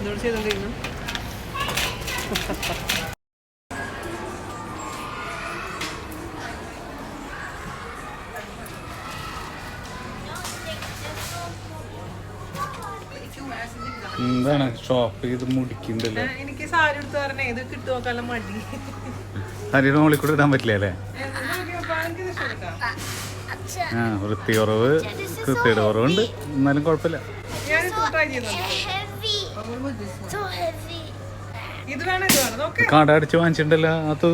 എന്തുകൊണ്ട് ചെയ്തോണ്ടിരിക്കുന്നു? എന്താണ് ഷോപ്പ് ചെയ്ത് മുടിക്കണ്ടല്ലോ. എനിക്ക് സാരി എടുത്ത് പറഞ്ഞേ ഇത് കിട്ടുമോക്കാലും മടി. സാരിയുടെ മുകളിൽ കൂടെ ഇടാൻ പറ്റില്ല അല്ലേ? ആ വൃത്തി കുറവ്, കൃത്യയുടെ കുറവുണ്ട്, എന്നാലും കുഴപ്പമില്ല. കട അടിച്ച് വാങ്ങിച്ചിട്ടുണ്ടല്ലോ അത്.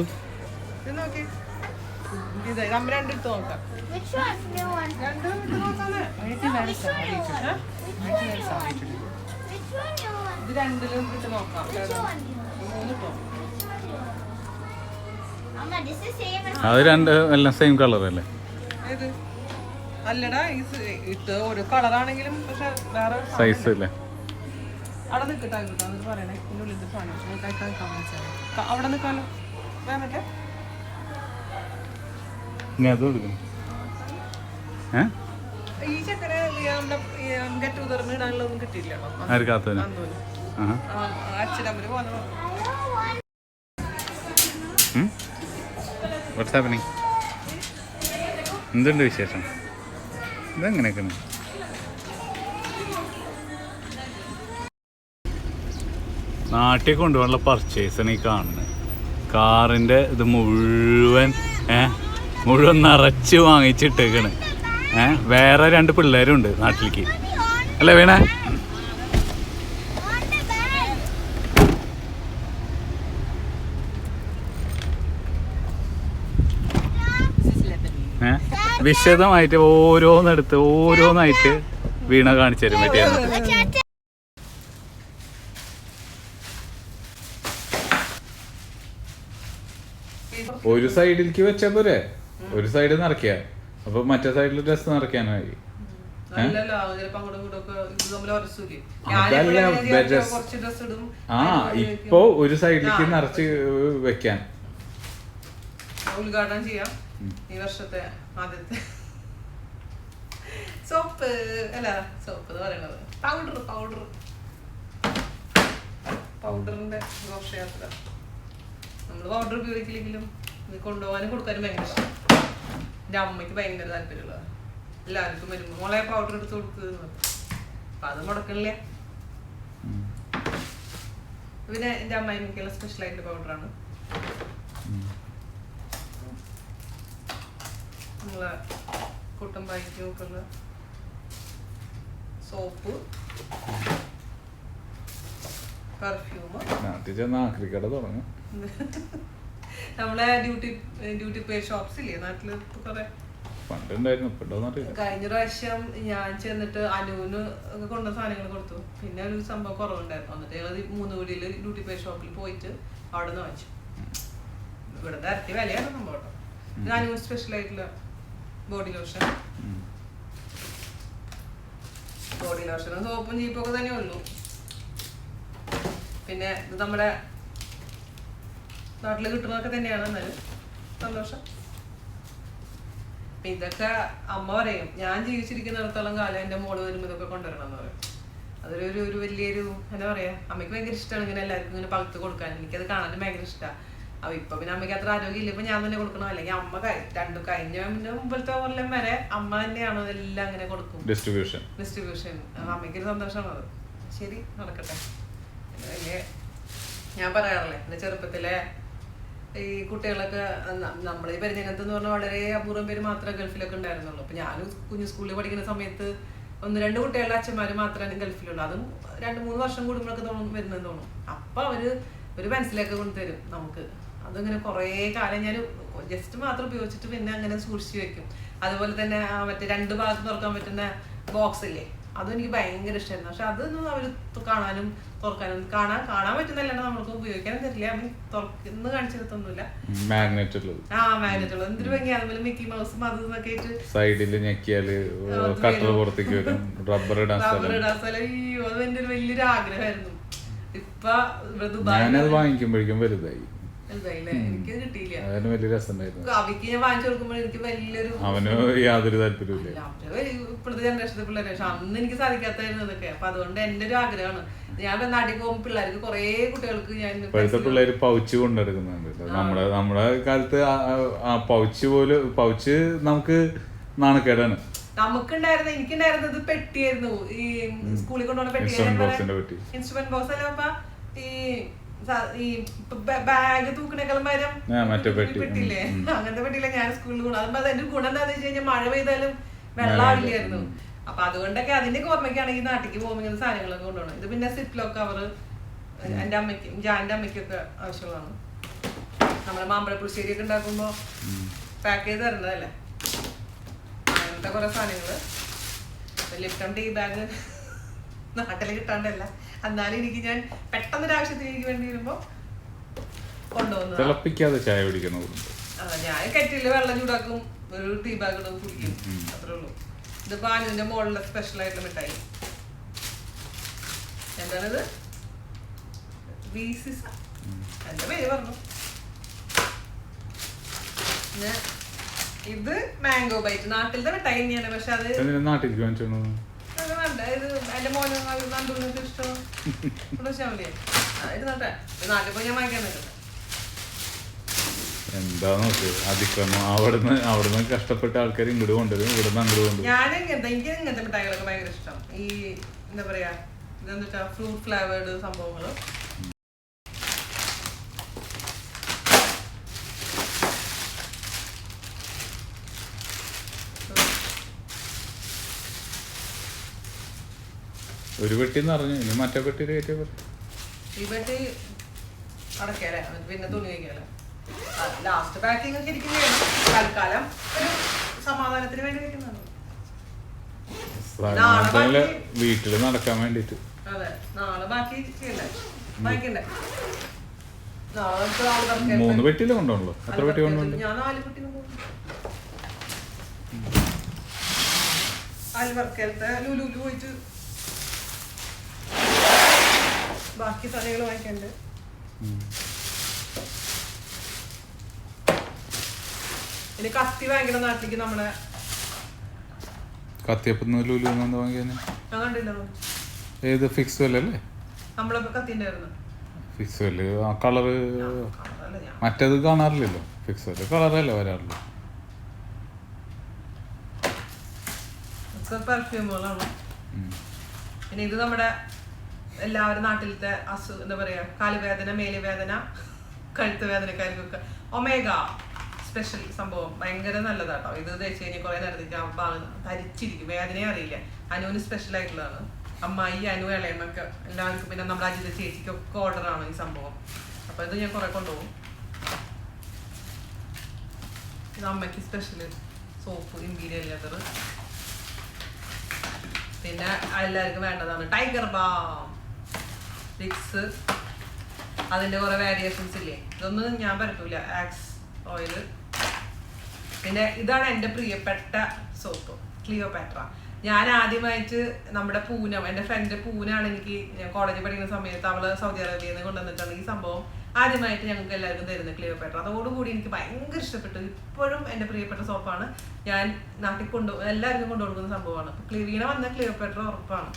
അത് രണ്ട് എല്ലാം സെയിം കളർ അല്ലേ? അല്ലടാ ഇത് ഒരു കളറാണെങ്കിലും പക്ഷെ വേറെ സൈസ് അല്ലേ? അവിടെ നിൽക്കട്ടെ പറയണേ അവിടെ നിൽക്കാലോ. വേറെ ഈ ചക്കര ഗെറ്റ് ടുഗദറിന് ഇടാനുള്ളതൊന്നും കിട്ടിയില്ല. അച്ഛനമ്മര് പോകുന്ന എന്തുണ്ട് വിശേഷം? ഇതെങ്ങനെയൊക്കെയാണ്? നാട്ടിൽ കൊണ്ടുപോകാനുള്ള പർച്ചേസാണ് ഈ കാണുന്നത്. കാറിൻ്റെ ഇത് മുഴുവൻ നിറച്ച് വാങ്ങിച്ചിട്ടേക്കാണ്. വേറെ 2 പിള്ളേരുണ്ട് നാട്ടിലേക്ക്, അല്ലേ വീണേ? വിശദമായിട്ട് ഓരോന്നായിട്ട് വീണ കാണിച്ചു തരും പറ്റിയാണ്. ഒരു സൈഡിലേക്ക് വെച്ചാ പോരെ, ഒരു സൈഡ് നിറയ്ക്കുക, അപ്പൊ മറ്റേ സൈഡിൽ ഡ്രസ് നിറയ്ക്കാനായി. ഇപ്പൊ ഒരു സൈഡിലേക്ക് നിറച്ച് വെക്കാൻ. ഉദ്ഘാടനം ചെയ്യാം ഈ വർഷത്തെ ആദ്യത്തെ സോപ്പ് അല്ല സോപ്പ് എന്ന് പറയുന്നത് പൗഡറിന്റെ ഘോഷയാത്ര. നമ്മള് പൗഡർ ഉപയോഗിക്കില്ലെങ്കിലും ഇത് കൊണ്ടുപോകാനും കൊടുക്കാനും ഭയങ്കര ഇഷ്ടം. എന്റെ അമ്മയ്ക്ക് ഭയങ്കര താല്പര്യമുള്ള എല്ലാവർക്കും വരുമ്പോ മോളെ പൗഡർ എടുത്ത് കൊടുക്കുന്നത്. അപ്പൊ അത് മുടക്കണില്ല. പിന്നെ എന്റെ അമ്മായിമ്മക്കുള്ള സ്പെഷ്യൽ ആയിട്ടുള്ള പൗഡറാണ്. നമ്മളെ കുട്ടൻ പായ്ക്കുള്ള സോപ്പ്, പെർഫ്യൂം. നമ്മളെ ഡ്യൂട്ടി പേ ഷോപ്സ് ഇല്ലേ നാട്ടില് കുറെ. കഴിഞ്ഞ പ്രാവശ്യം ഞാൻ ചെന്നിട്ട് അനുവിന് ഒക്കെ കൊണ്ട സാധനങ്ങൾ കൊടുത്തു. പിന്നെ ഒരു സംഭവം കുറവുണ്ടായിരുന്നു. എന്നിട്ട് ഞങ്ങൾ 3 വീടില് ഡ്യൂട്ടി പേ ഷോപ്പിൽ പോയിട്ട് അവിടെ നിന്ന് വാങ്ങിച്ചു. ഇവിടുത്തെ ഇരട്ടി വിലയാണ് സംഭവം കേട്ടോ. അനുവിന് സ്പെഷ്യൽ ആയിട്ടുള്ള ബോഡി ലോഷനും സോപ്പും ജീപ്പൊക്കെ തന്നെ ഉള്ളൂ. പിന്നെ ഇത് നമ്മുടെ നാട്ടില് കിട്ടുന്നതൊക്കെ തന്നെയാണ്. എന്നാലും സന്തോഷം. ഇതൊക്കെ അമ്മ പറയും, ഞാൻ ജീവിച്ചിരിക്കുന്നിടത്തോളം കാലം എന്റെ മോള് വരുമ്പോ ഇതൊക്കെ കൊണ്ടുവരണം എന്ന് പറയും. അതൊരു വലിയൊരു എന്താ പറയാ, അമ്മയ്ക്ക് ഭയങ്കര ഇഷ്ടമാണ് ഇങ്ങനെ എല്ലാവർക്കും ഇങ്ങനെ പകുത്ത് കൊടുക്കാൻ. എനിക്കത് കാണാനും ഭയങ്കര ഇഷ്ടമാണ്. അപ്പൊ ഇപ്പൊ പിന്നെ അമ്മയ്ക്ക് അത്ര ആരോഗ്യം ഇല്ല. ഇപ്പൊ ഞാൻ തന്നെ കൊടുക്കണം. അല്ലെങ്കിൽ അമ്മ കഴിഞ്ഞ മുമ്പത്തെ കൊല്ലം വരെ അമ്മ തന്നെയാണ് ഇതെല്ലാം അങ്ങനെ കൊടുക്കും. ഡിസ്ട്രിബ്യൂഷൻ അമ്മയ്ക്കൊരു സന്തോഷമാണ് അത്. ശരി, നടക്കട്ടെ. ഞാൻ പറയാറില്ലേ, എന്റെ ചെറുപ്പത്തിലെ ഈ കുട്ടികളൊക്കെ നമ്മളെ ഈ പരിചയത്ത് എന്ന് പറഞ്ഞാൽ വളരെ അപൂർവം പേര് മാത്രമേ ഗൾഫിലൊക്കെ ഉണ്ടായിരുന്നുള്ളൂ. അപ്പൊ ഞാൻ കുഞ്ഞു സ്കൂളിൽ പഠിക്കുന്ന സമയത്ത് 1-2 കുട്ടികളുടെ അച്ഛന്മാര് മാത്രമേ ഗൾഫിലുള്ളൂ. അതും 2-3 വർഷം കൂടുമ്പോഴൊക്കെ വരുന്നെന്ന് തോന്നും. അപ്പൊ അവര് ഒരു പെൻസിലൊക്കെ കൊണ്ടുതരും നമുക്ക്. അതിങ്ങനെ കുറേ കാലം ഞാൻ ജസ്റ്റ് മാത്രം ഉപയോഗിച്ചിട്ട് പിന്നെ അങ്ങനെ സൂക്ഷിച്ചു വെക്കും. അതുപോലെ തന്നെ മറ്റേ 2 ഭാഗത്ത് തുറക്കാൻ പറ്റുന്ന ബോക്സ് ഇല്ലേ, അതും എനിക്ക് ഭയങ്കര ഇഷ്ടമായിരുന്നു. പക്ഷെ അതൊന്നും അവര് കാണാനും തുറക്കാനും കാണാൻ പറ്റുന്നല്ലാണ്ട് നമ്മൾക്ക് ഉപയോഗിക്കാനും തരില്ല. തുറന്ന് കാണിച്ചെടുത്തൊന്നുമില്ല. മാഗ്നറ്റ് ഉള്ളത്, മാഗ്നറ്റ് ഉള്ളത് എന്തൊരു ഭംഗിയാണ്. അതുപോലെ മിക്കി മൗസും അതൊക്കെ ആയിട്ട് സൈഡില് ഞെക്കിയാല് കട്ടർ പുറത്തേക്ക് വരും. റബ്ബർ ഇടാൻ സ്ഥലം. അയ്യോ, അത് എന്റെ ഒരു വലിയൊരു ആഗ്രഹമായിരുന്നു. ഇപ്പൊ ഞാനത് വാങ്ങിക്കുമ്പോഴേക്കും വലുതായി. എനിക്ക് കിട്ടിയില്ല. അതിന് വലിയ രസമുണ്ടായിരുന്നു. അവയ്ക്ക് ഞാൻ വാങ്ങിച്ചു കൊടുക്കുമ്പോൾ എനിക്ക് വലിയൊരു അവന് യാതൊരു താല്പര്യമില്ല. ഇപ്പോഴത്തെ ജനറേഷന്റെ പിള്ളേരെ. പക്ഷെ അന്ന് എനിക്ക് സാധിക്കാത്തായിരുന്നു അതൊക്കെ. അപ്പൊ അതുകൊണ്ട് എന്റെ ഒരു ആഗ്രഹമാണ്. ഞാൻ നാട്ടിൽ പോകുമ്പോൾ പിള്ളേർക്ക് കുറെ കുട്ടികൾക്ക് ഞാൻ ഇപ്പോഴത്തെ പിള്ളേര് പൗച്ച് കൊണ്ടെടുക്കുന്നുണ്ട്. നമ്മുടെ കാലത്ത് പൗച്ച് നമുക്ക് നാണക്കേടാണ്. എനിക്കുണ്ടായിരുന്നത് പെട്ടിയായിരുന്നു. ഈ സ്കൂളിൽ കൊണ്ടുപോകുന്ന പെട്ടി, ഇൻസ്ട്രുമെന്റ് ബോക്സ് അല്ല, അപ്പൊ ഈ ബാഗ് തൂക്കണേക്കാളും പകരം പെട്ടില്ലേ, അങ്ങനത്തെ പെട്ടിയില്ല ഞാൻ സ്കൂളിൽ കൊണ്ടു. അതുമ്പോ അതിന്റെ ഗുണം എന്താന്ന് വെച്ച് കഴിഞ്ഞാൽ മഴ പെയ്താലും വെള്ളമാവില്ലായിരുന്നു. അപ്പൊ അതുകൊണ്ടൊക്കെ അതിന്റെ ഓർമ്മയ്ക്കാണ് ഈ നാട്ടിലേക്ക് പോകുമ്പോൾ ഇങ്ങനെ സാധനങ്ങളൊക്കെ കൊണ്ടുപോകണം. ഇത് പിന്നെ സിപ്ലോ കവർ എന്റെ അമ്മയ്ക്കും ജാന്റെ അമ്മയ്ക്കൊക്കെ ആവശ്യമുള്ളതാണ്. നമ്മളെ മാമ്പഴപ്പുളിശ്ശേരി ഒക്കെ ഉണ്ടാക്കുമ്പോ പാക്ക് ചെയ്ത് തരുന്നതല്ലേ. അങ്ങനത്തെ കുറെ സാധനങ്ങള്. ലിപ്റ്റൺ ടീ ബാഗ് നാട്ടിൽ കിട്ടാണ്ടല്ല, എന്നാലും എനിക്ക് ഞാൻ പെട്ടെന്നൊരു ആവശ്യത്തിന് എനിക്ക് വേണ്ടി വരുമ്പോ കൊണ്ടുപോകുന്നത്. തിളപ്പിക്കാതെ ചായ കുടിക്കണം. ഞാൻ കെറ്റില് വെള്ളം ചൂടാക്കും, ഒരു ടീ ബാഗ് ഇടും, കുടിക്കും, അത്രേ ഉള്ളൂ. ഇത് പാലിന്റെ മുകളിലെ സ്പെഷ്യൽ ആയിട്ടുള്ള മിഠായി. എന്താണിത്? എന്റെ പേര് പറഞ്ഞു. ഇത് മാംഗോ ബൈറ്റ്. നാട്ടിലത്തെ മിഠായി തന്നെയാണ്. പക്ഷെ അത് നാട്ടിലേക്ക് വാങ്ങിച്ചോ. ഇത് എന്റെ മോന് നന്ദൂരിനൊക്കെ ഇഷ്ടം. ഇത് നാട്ടിൽ പോയി ഞാൻ വാങ്ങിക്കാൻ പറ്റുന്നത്. എന്താ നോക്ക് അതിക്രമം. അവിടുന്ന് കഷ്ടപ്പെട്ട ആൾക്കാർ ഇങ്ങോട്ട് കൊണ്ടുവരും, ഇവിടുന്ന് അങ്ങോട്ട് കൊണ്ടുവരും. എനിക്ക് ഇങ്ങനത്തെ മിഠായികളൊക്കെ ഭയങ്കര ഇഷ്ടം. ഈ എന്താ പറയാ, ഇതെന്ന് വെച്ചാ ഫ്രൂട്ട് ഫ്ലേവേർഡ് സംഭവങ്ങള്. ഒരു പെട്ടിന്ന് പറഞ്ഞു, ഇനി മറ്റേ പെട്ടിയിൽ കയറ്റിയ ഈ പെട്ടി അടക്കല്ലേ, പിന്നെ തുണി വയ്ക്കല്ലേ. ലാസ്റ്റ് പാക്കിംഗ് ഒക്കെ ഇരിക്കുന്നതാണ്. തൽക്കാലം ഒരു സമാധാനത്തിന് വേണ്ടി വെക്കുന്നതാണ്. വീട്ടില് നടക്കാൻ വേണ്ടിട്ട്. അതെ, നാളെ ബാക്കി ചെയ്യണ്ടേ, വാങ്ങിക്കണ്ടേ. 3 പെട്ടിയില് കൊണ്ടുപോകണല്ലോ. എത്ര പെട്ടി കൊണ്ടുപോകും? ഞാൻ 4 പെട്ടി കൊണ്ടുപോകും. അൽവർക്കലത്തെ ലുലുവിൽ പോയിട്ട് ബാക്കി സാധനങ്ങൾ വാങ്ങിക്കണ്ട്. ഇനി കത്തി വാങ്ങിക്കണം നാട്ടിലേക്ക്. നമ്മളെ കത്തിയപ്പം ലുലു വാങ്ങിക്കാൻ ഞാൻ കണ്ടില്ല. ഏത് ഫിക്സ് വല്ലേ? നമ്മളെ കത്തിന്റെ ഫിക്സ് വല്ല് ആ കളറ് മറ്റേത് കാണാറില്ലല്ലോ. ഫിക്സ് വല്ല് കളറല്ലേ വരാറുള്ളൂ. പെർഫ്യൂമുകളാണ്. പിന്നെ ഇത് നമ്മുടെ എല്ലാവരും നാട്ടിലത്തെ എന്താ പറയാ, കാലുവേദന, മേലുവേദന, കഴുത്ത് വേദനക്കാർക്കൊക്കെ ഒമേഗ സ്പെഷ്യൽ സംഭവം ഭയങ്കര നല്ലതാട്ടോ. ഇത് തേച്ച് കഴിഞ്ഞാൽ കുറെ നേരത്തേക്ക് തരിച്ചിരിക്കും, വേദനയെ അറിയില്ല. അനുവിന് സ്പെഷ്യൽ ആയിട്ടുള്ളതാണ്. അമ്മായി, അനു, ഇളയമ്മക്ക് എല്ലാവർക്കും, പിന്നെ നമ്മുടെ അജിത ചേച്ചിക്കൊക്കെ ഓർഡറാണ് ഈ സംഭവം. അപ്പൊ ഇത് ഞാൻ കുറെ കൊണ്ടുപോകും. ഇത് അമ്മയ്ക്ക് സ്പെഷ്യൽ സോപ്പ്, ഇമ്പീരിയൽ ലെതർ. പിന്നെ എല്ലാവർക്കും വേണ്ടതാണ് ടൈഗർ ബാം, വിക്സ്, അതിന്റെ കുറെ വേരിയേഷൻസ് ഇല്ലേ. ഇതൊന്നും ഞാൻ പരത്തൂല. Ax oil. പിന്നെ ഇതാണ് എൻ്റെ പ്രിയപ്പെട്ട സോപ്പ്, ക്ലിയോപാട്ര. ഞാൻ ആദ്യമായിട്ട് നമ്മുടെ പൂനം, എൻ്റെ ഫ്രണ്ട് പൂനാണ് എനിക്ക്, ഞാൻ കോളേജിൽ പഠിക്കുന്ന സമയത്ത് അവള് സൗദി അറേബ്യയിൽ നിന്ന് കൊണ്ടുവന്നിട്ടാണ് ഈ സംഭവം ആദ്യമായിട്ട് ഞങ്ങൾക്ക് എല്ലാവർക്കും തരുന്നത്, ക്ലിയോപാട്ര. അതോടുകൂടി എനിക്ക് ഭയങ്കര ഇഷ്ടപ്പെട്ടു. ഇപ്പോഴും എൻ്റെ പ്രിയപ്പെട്ട സോപ്പാണ്. ഞാൻ നാട്ടിൽ എല്ലാവർക്കും കൊണ്ടുകൊടുക്കുന്ന സംഭവമാണ്. വീണ വന്ന ക്ലിയോപാട്ര ഉറപ്പാണ്.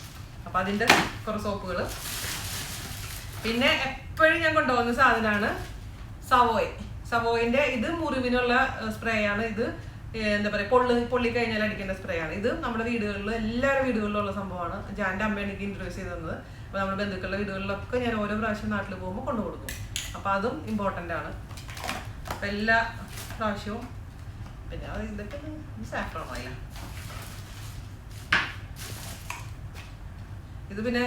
അപ്പൊ അതിന്റെ കുറെ സോപ്പുകൾ. പിന്നെ എപ്പോഴും ഞാൻ കൊണ്ടുപോകുന്ന സാധനമാണ് സവോയിന്റെ. ഇത് മുറിവിനുള്ള സ്പ്രേ ആണ്. ഇത് എന്താ പറയാ, പൊള്ളി കഴിഞ്ഞാൽ അടിക്കേണ്ട സ്പ്രേ ആണ്. ഇത് നമ്മുടെ വീടുകളിൽ, എല്ലാവരുടെ വീടുകളിലും ഉള്ള സംഭവമാണ്. ജാന്റെ അമ്മ എനിക്ക് ഇൻട്രൊഡ്യൂസ് ചെയ്ത് തന്നത്. അപ്പൊ നമ്മുടെ ബന്ധുക്കളുടെ വീടുകളിലൊക്കെ ഞാൻ ഓരോ പ്രാവശ്യം നാട്ടിൽ പോകുമ്പോൾ കൊണ്ടുകൊടുക്കും. അപ്പൊ അതും ഇമ്പോർട്ടൻ്റ് ആണ്. അപ്പൊ എല്ലാ പ്രാവശ്യവും. പിന്നെ ഇതൊക്കെ സാഫ്രോൺ ഓയില. ഇത് പിന്നെ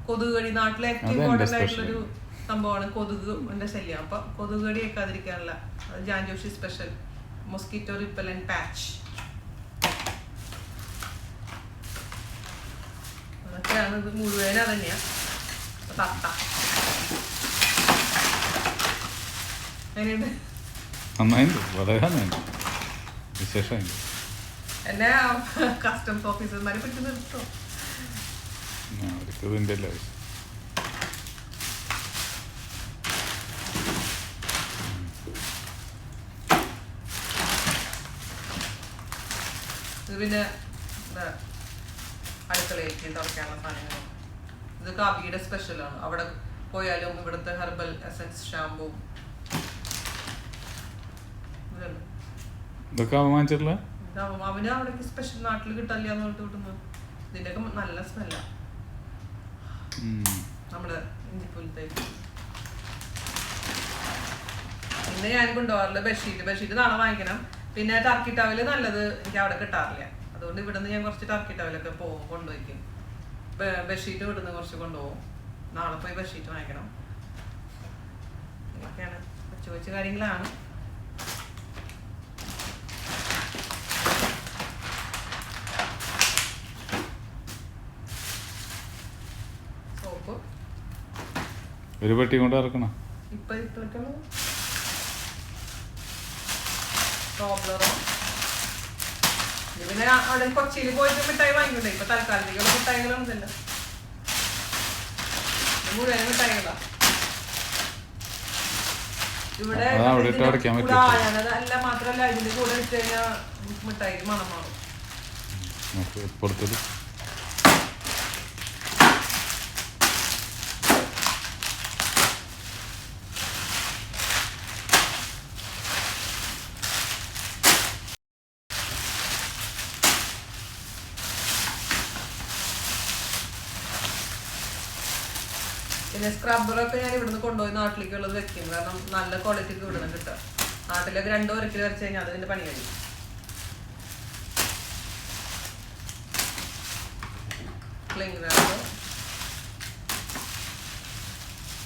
കൊതുകുകടി, നാട്ടിലെ ഏറ്റവും ഇമ്പോർട്ടൻ്റ് ആയിട്ടുള്ളൊരു സംഭവമാണ് കൊതുകിന്റെ ശല്യം. അപ്പൊ കൊതുകുകടി വെക്കാതിരിക്കാനുള്ള Jan Joshi special mosquito repellent patch. തട്ടയാണ് ഇത്, മുഴുവനാ തന്നെയാ തട്ട. എങ്ങനെയുണ്ട്? നന്നായിട്ടുണ്ട്, വളരെ നന്നായിട്ടുണ്ട്, വിശേഷമായിട്ട്. എന്നെ കസ്റ്റംസ് ഓഫീസർമാരെ പിടിച്ച് നിർത്തോ? അവർക്ക് ഇതിൻ്റെ അല്ല ആവശ്യം. ഇത് പിന്നെ അടുക്കളയിലേക്ക് തുറക്കാനുള്ള സാധനങ്ങൾ. ഇത് കാപ്പിയുടെ സ്പെഷ്യലാണ്. അവിടെ പോയാലും ഇവിടുത്തെ ഹെർബൽ എസൻസ് ഷാമ്പൂ ഇതൊക്കെ വാങ്ങിച്ചിട്ടില്ല. അവന് അവിടേക്ക് സ്പെഷ്യൽ നാട്ടിൽ കിട്ടില്ല എന്ന് പറഞ്ഞിട്ട് കിട്ടുന്നു. ഇതിൻ്റെയൊക്കെ നല്ല സ്മെല്ലാ നമ്മുടെ ഇഞ്ചിപ്പുലത്തെ. പിന്നെ ഞാൻ കൊണ്ടുപോകാറില്ല ബെഡ്ഷീറ്റ് നാളെ വാങ്ങിക്കണം. പിന്നെ ടർക്കി ടവല് നല്ലത് എനിക്ക് അവിടെ കിട്ടാറില്ല. അതുകൊണ്ട് ഇവിടെ നിന്ന് ഞാൻ കുറച്ച് ടർക്കി ടവലൊക്കെ കൊണ്ടുപോയിക്കും. ബെഡ്ഷീറ്റ് ഇവിടുന്ന് കുറച്ച് കൊണ്ടുപോകും. നാളെ പോയി ബെഡ്ഷീറ്റ് വാങ്ങിക്കണം. ഇതൊക്കെയാണ് കൊച്ചു കാര്യങ്ങളാണ്. സോപ്പ് ഒരു പെട്ടി കൊണ്ട് ഇറക്കണം. ഇപ്പൊ ഇത്രക്കുള്ളൂ. ടോബ്ലറോ പിന്നെ അവിടെ കൊച്ചിയിൽ പോയിട്ട് മിഠായി വാങ്ങിക്കണ്ടേ. ഇപ്പൊ തൽക്കാലത്തേക്കുള്ള മിഠായികളൊന്നുമില്ല, മുഴുവൻ മിഠായികളാ ഇവിടെ. അല്ല മാത്രല്ല ഇതിന്റെ കൂടെ ഇട്ട് കഴിഞ്ഞാൽ മിഠായിക്ക് മണം മാറും. പിന്നെ സ്ക്രബ്ബറൊക്കെ ഞാൻ ഇവിടുന്ന് കൊണ്ടുപോയി നാട്ടിലേക്കുള്ളത് വെക്കും. കാരണം നല്ല ക്വാളിറ്റിക്ക് ഇവിടുന്ന് കിട്ടുക. നാട്ടിലൊക്കെ 2 ഒരക്കിൽ വരച്ച് കഴിഞ്ഞാൽ അതിന്റെ പണി കഴിയും. ക്ലിംഗ് റാപ്പ്,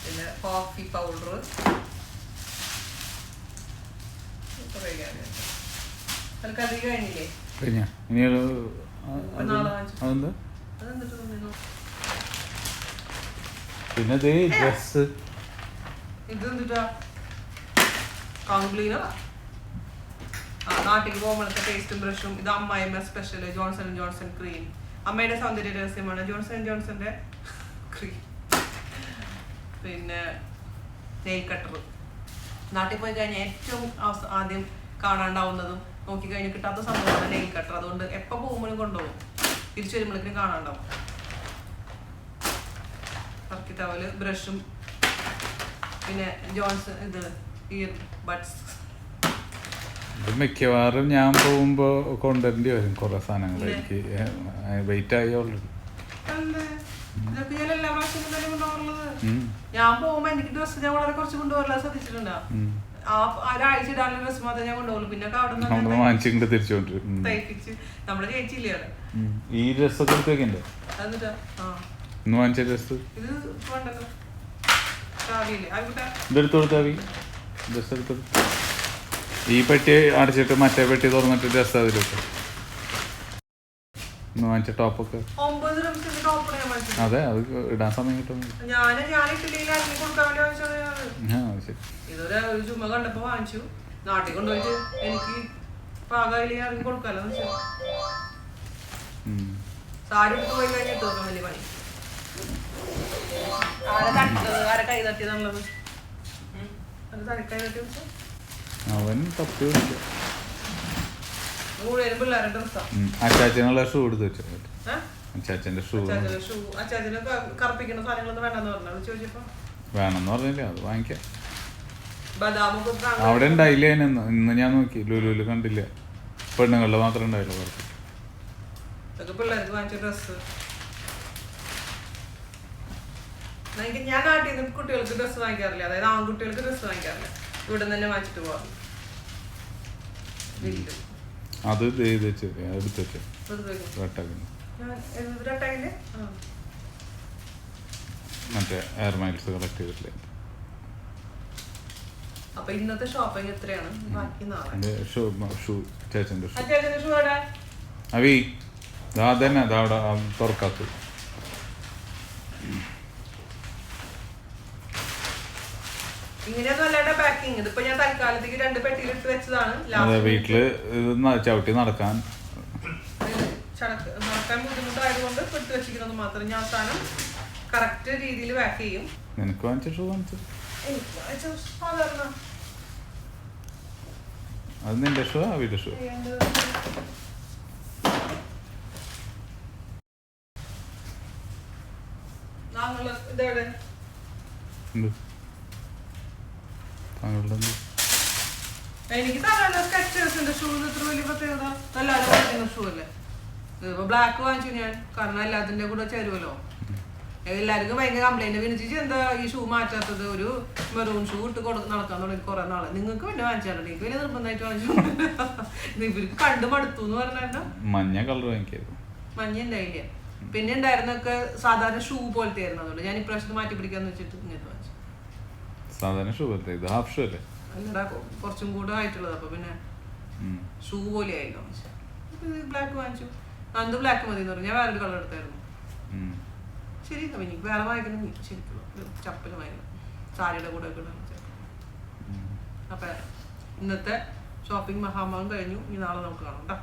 പിന്നെ കോഫി പൗഡർ, കറി കഴിഞ്ഞില്ലേ? നാളെ വാങ്ങിച്ചു. അതെന്തിട്ട് തോന്നുന്നു. പിന്നെ ഡ്രസ് ഇതെന്തിട്ടാ? കംപ്ലീനോ നാട്ടിൽ പോകുമ്പോഴത്തെ പേസ്റ്റും ബ്രഷും. ഇത് അമ്മായിമ്മ special Johnson and Johnson cream. അമ്മയുടെ സൗന്ദര്യ രഹസ്യമാണ് ജോൺസൺ ആൻഡ് ജോൺസന്റെ ക്രീം. പിന്നെ നെയിൽ കട്ടർ. നാട്ടിൽ പോയി കഴിഞ്ഞാൽ ഏറ്റവും ആദ്യം കാണാണ്ടാവുന്നതും നോക്കി കഴിഞ്ഞ് കിട്ടാത്ത സംഭവമാണ് നെയിൽ കട്ടർ. അതുകൊണ്ട് എപ്പോൾ പോകുമ്പോഴും കൊണ്ടുപോകും. തിരിച്ചു വരുമ്പോഴേക്കും കാണാണ്ടാവും. ടർക്കി ടവല്, ബ്രഷും, പിന്നെ ജോൺസൺ ഇത് ഇയർ ബഡ്സ്. മിക്കവാറും ഞാൻ പോകുമ്പോ കൊണ്ടുവരേണ്ടി വരും കുറെ സാധനങ്ങൾ. എനിക്ക് വെയിറ്റ് ആയി ഓൾറെഡി. ഇതൊക്കെ ഞാൻ എല്ലാ പ്രാവശ്യം തന്നെ കൊണ്ടുപോകാറുള്ളത്. ഞാൻ പോകുമ്പോ എനിക്ക് ഡ്രസ്സ് ഞാൻ വളരെ കുറച്ച് കൊണ്ടുപോകാറില്ല, ശ്രദ്ധിച്ചിട്ടുണ്ടോ? ഒരാഴ്ച ഇടാനുള്ള ഡ്രസ്സ് മാത്രമേ ഞാൻ കൊണ്ടുപോകുള്ളൂ. പിന്നെ അവിടെ വാങ്ങിച്ചിട്ട് തിരിച്ചുകൊണ്ടിരും തയ്പ്പിച്ച് നമ്മുടെ ചേച്ചിയില്ലേ അവിടെ. ഈ ഡ്രസ്സൊക്കെ എടുത്തേക്കുണ്ട്. എന്നിട്ടാ ഇന്ന് വാങ്ങിച്ച ഡ്രസ് ഇത് വേണ്ടല്ലോ. ഇതെടുത്ത് കൊടുത്താൽ ഡ്രസ് എടുത്തു. ഈ പെട്ടി അടച്ചിട്ട് മറ്റേ പെട്ടി തുറന്നിട്ട് ഡ്രസ് അതിലിട്ട് ഇന്ന് വാങ്ങിച്ച ടോപ്പൊക്കെ. അതെ, അത് ഇടാൻ സമയം കിട്ടും. ഇതൊരു ചുമ കണ്ടപ്പോ വാങ്ങിച്ചു. നാട്ടിൽ കൊണ്ടുപോയിട്ട് എനിക്ക് പാകയില് ഇറങ്ങി കൊടുക്കാലോ. സാരി എടുത്ത് പോയി കഴിഞ്ഞിട്ട് നോക്കാം വലിയ പണി. ആരെ കൈ തട്ടിയതാണുള്ളത്? കൈ തട്ടി അവൻ തപ്പി മുഴുവനും പിള്ളേരുടെ ഡ്രസ്സാ. അച്ചാച്ചനുള്ള ഷൂ എടുത്ത് വെച്ചു. അച്ചാച്ചന്റെ ഷൂ അച്ചാച്ചന് കറുപ്പിക്കുന്ന സാധനങ്ങളൊന്നും വേണ്ടെന്ന് പറഞ്ഞു. ചോദിച്ചപ്പോ വേണമെന്ന് പറഞ്ഞില്ലേ, അത് വാങ്ങിക്കാം. ബദാമൊക്കെ അവിടെ ഉണ്ടായില്ലേ? ഇന്ന് ഞാൻ നോക്കി ലുലുവില് കണ്ടില്ല. പെണ്ണുങ്ങളുടെ മാത്രം ഉണ്ടായില്ല. ഇതൊക്കെ പിള്ളേർക്ക് വാങ്ങിച്ച ഡ്രസ്സ്. ഞാൻ നാട്ടിൽ നിന്ന് കുട്ടികൾക്ക് ഡ്രസ്സ് വാങ്ങിക്കാറില്ല. അതായത് ആൺകുട്ടികൾക്ക് ഡ്രസ്സ് വാങ്ങിക്കാറില്ല. ഇവിടെ തന്നെ വാങ്ങിച്ചിട്ട് പോവാറ്. അത് എടുത്ത് മറ്റേ എയർ മൈൽസ് കളക്ട് ചെയ്തിട്ടില്ലേ? അപ്പൊ ഇന്നത്തെ ഷോപ്പിംഗ് എത്രയാണ്? ബാക്കി നാളെ ചേച്ചന്റെ ഷൂ അവി അതന്നെ അതവിടെ തുറക്കാത്ത ഇങ്ങനെയൊന്നും അല്ലാണ്ട് പാക്കിങ്. ഇതിപ്പോ ഞാൻ തൽക്കാലത്തേക്ക് 2 പെട്ടിയിലിട്ട് വെച്ചതാണ്. വീട്ടില് ചവിട്ടി നടക്കാൻ നടക്കാൻ ബുദ്ധിമുട്ടായതുകൊണ്ട് പെട്ട് വെച്ചിരിക്കുന്നത് മാത്രം. ഞാൻ സാധനം കറക്റ്റ് രീതിയിൽ പാക്ക് ചെയ്യും. നിനക്ക് വാങ്ങിച്ച ഷൂ വാങ്ങിച്ചു? സാധാരണ അത് നിന്റെ ഷൂ ആ വീട് ഷൂ? ഇതെവിടെ എനിക്ക് സാധാരണ സ്കെച്ചേഴ്സിന്റെ ഷൂ ഇത്ര വലിയ പ്രത്യേകത. എല്ലാവരും വാങ്ങിക്കുന്ന ഷൂ അല്ലേ. ഇതിപ്പോ ബ്ലാക്ക് വാങ്ങിച്ചു ഞാൻ, കാരണം എല്ലാത്തിന്റെ കൂടെ ചേരുമല്ലോ. എല്ലാവർക്കും ഭയങ്കര കംപ്ലൈന്റ്. വിനിച്ചിട്ട് എന്താ ഈ ഷൂ മാറ്റാത്തത്? ഒരു മെറൂൺ ഷൂ ഇട്ട് നടക്കാൻ തുടങ്ങി കുറെ നാളെ. നിങ്ങൾക്ക് പിന്നെ വാങ്ങിച്ചാലോ? എനിക്ക് വലിയ നിർബന്ധമായിട്ട് വാങ്ങിച്ചു. ഇവർക്ക് കണ്ടു മടുത്തു എന്ന് പറഞ്ഞാൽ മഞ്ഞ കളർ വാങ്ങിക്കായിരുന്നു. മഞ്ഞ ഉണ്ടായില്ല. പിന്നെ ഉണ്ടായിരുന്നൊക്കെ സാധാരണ ഷൂ പോലത്തെ ആയിരുന്നു. അതുകൊണ്ട് ഞാൻ ഇപ്രാവശ്യത്ത് മാറ്റി പിടിക്കാന്ന് വെച്ചിട്ട് ഇങ്ങനത്തെ വാങ്ങിച്ചു. സാധാരണ ഷൂ പോലത്തെ? ഇത് ഹാഫ് ഷൂ അല്ലേ? അല്ലടാ, കുറച്ചും കൂടെ ആയിട്ടുള്ളത്. അപ്പൊ പിന്നെ ഷൂ പോലെ ആയില്ലോ. ബ്ലാക്ക് വാങ്ങിച്ചു. അന്ത് ബ്ലാക്ക് മതി എന്ന് പറഞ്ഞു. ഞാൻ വേറൊരു കളർ എടുത്തായിരുന്നു. ശരി, അപ്പൊ എനിക്ക് വേറെ വാങ്ങിക്കണം. ശരിക്കും ചപ്പല് വാങ്ങിക്കണം, സാരിയുടെ കൂടെ ഒക്കെ ഇടാൻ. അപ്പൊ ഇന്നത്തെ ഷോപ്പിംഗ് മഹാമാകം കഴിഞ്ഞു. ഇനി നാളെ നമുക്ക് കാണാം കേട്ടോ.